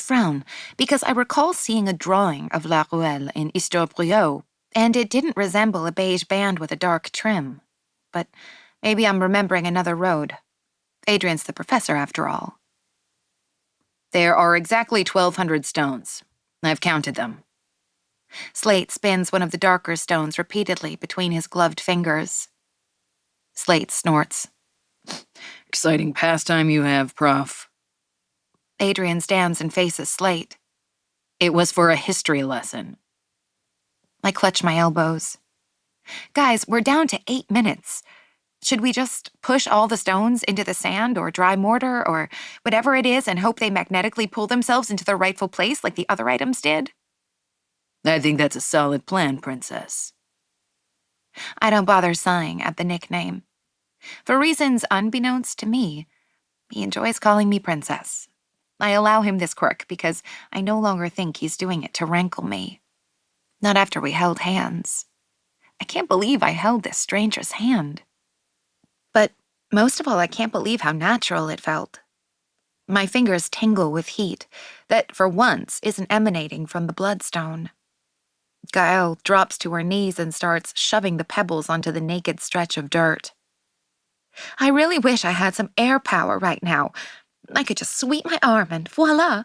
frown, because I recall seeing a drawing of La Ruelle in Histoire Bruyot, and it didn't resemble a beige band with a dark trim. But maybe I'm remembering another road. Adrian's the professor, after all. There are exactly 1,200 stones. I've counted them. Slate spins one of the darker stones repeatedly between his gloved fingers. Slate snorts. Exciting pastime you have, Prof. Adrian stands and faces Slate. It was for a history lesson. I clutch my elbows. Guys, we're down to 8 minutes. Should we just push all the stones into the sand or dry mortar or whatever it is and hope they magnetically pull themselves into their rightful place like the other items did? I think that's a solid plan, Princess. I don't bother sighing at the nickname. For reasons unbeknownst to me, he enjoys calling me Princess. I allow him this quirk because I no longer think he's doing it to rankle me. Not after we held hands. I can't believe I held this stranger's hand. But most of all, I can't believe how natural it felt. My fingers tingle with heat that, for once, isn't emanating from the bloodstone. Gael drops to her knees and starts shoving the pebbles onto the naked stretch of dirt. I really wish I had some air power right now. I could just sweep my arm and voila.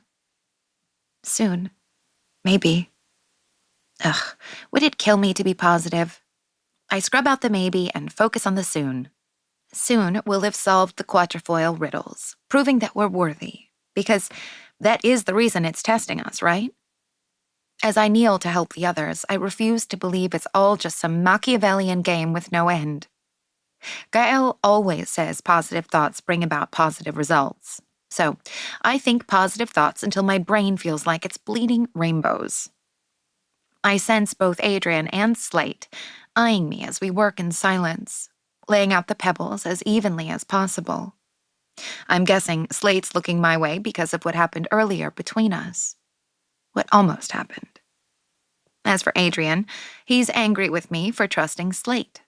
Soon. Maybe. Ugh, would it kill me to be positive? I scrub out the maybe and focus on the soon. Soon we'll have solved the Quatrefoil riddles, proving that we're worthy, because that is the reason it's testing us, right? As I kneel to help the others, I refuse to believe it's all just some Machiavellian game with no end. Gael always says positive thoughts bring about positive results, so I think positive thoughts until my brain feels like it's bleeding rainbows. I sense both Adrian and Slate eyeing me as we work in silence, laying out the pebbles as evenly as possible. I'm guessing Slate's looking my way because of what happened earlier between us. What almost happened. As for Adrian, he's angry with me for trusting Slate.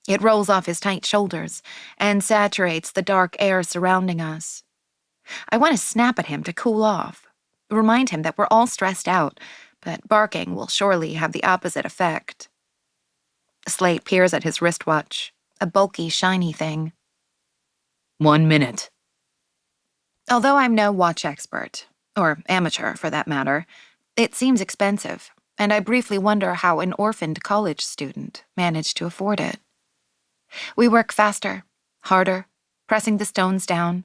It rolls off his tight shoulders and saturates the dark air surrounding us. I want to snap at him to cool off, remind him that we're all stressed out, but barking will surely have the opposite effect. Slate peers at his wristwatch, a bulky, shiny thing. 1 minute. Although I'm no watch expert, or amateur for that matter, it seems expensive, and I briefly wonder how an orphaned college student managed to afford it. We work faster, harder, pressing the stones down,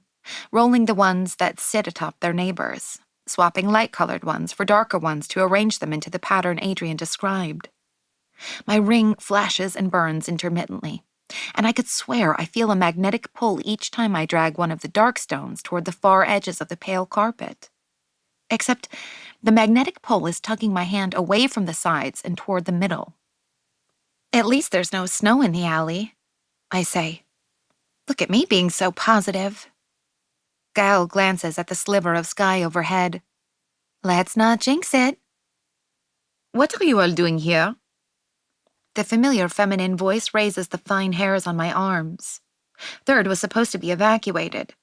rolling the ones that sit atop their neighbors, swapping light-colored ones for darker ones to arrange them into the pattern Adrian described. My ring flashes and burns intermittently, and I could swear I feel a magnetic pull each time I drag one of the dark stones toward the far edges of the pale carpet. Except the magnetic pull is tugging my hand away from the sides and toward the middle. At least there's no snow in the alley, I say. Look at me being so positive. Gael glances at the sliver of sky overhead. Let's not jinx it. What are you all doing here? The familiar feminine voice raises the fine hairs on my arms. Third was supposed to be evacuated,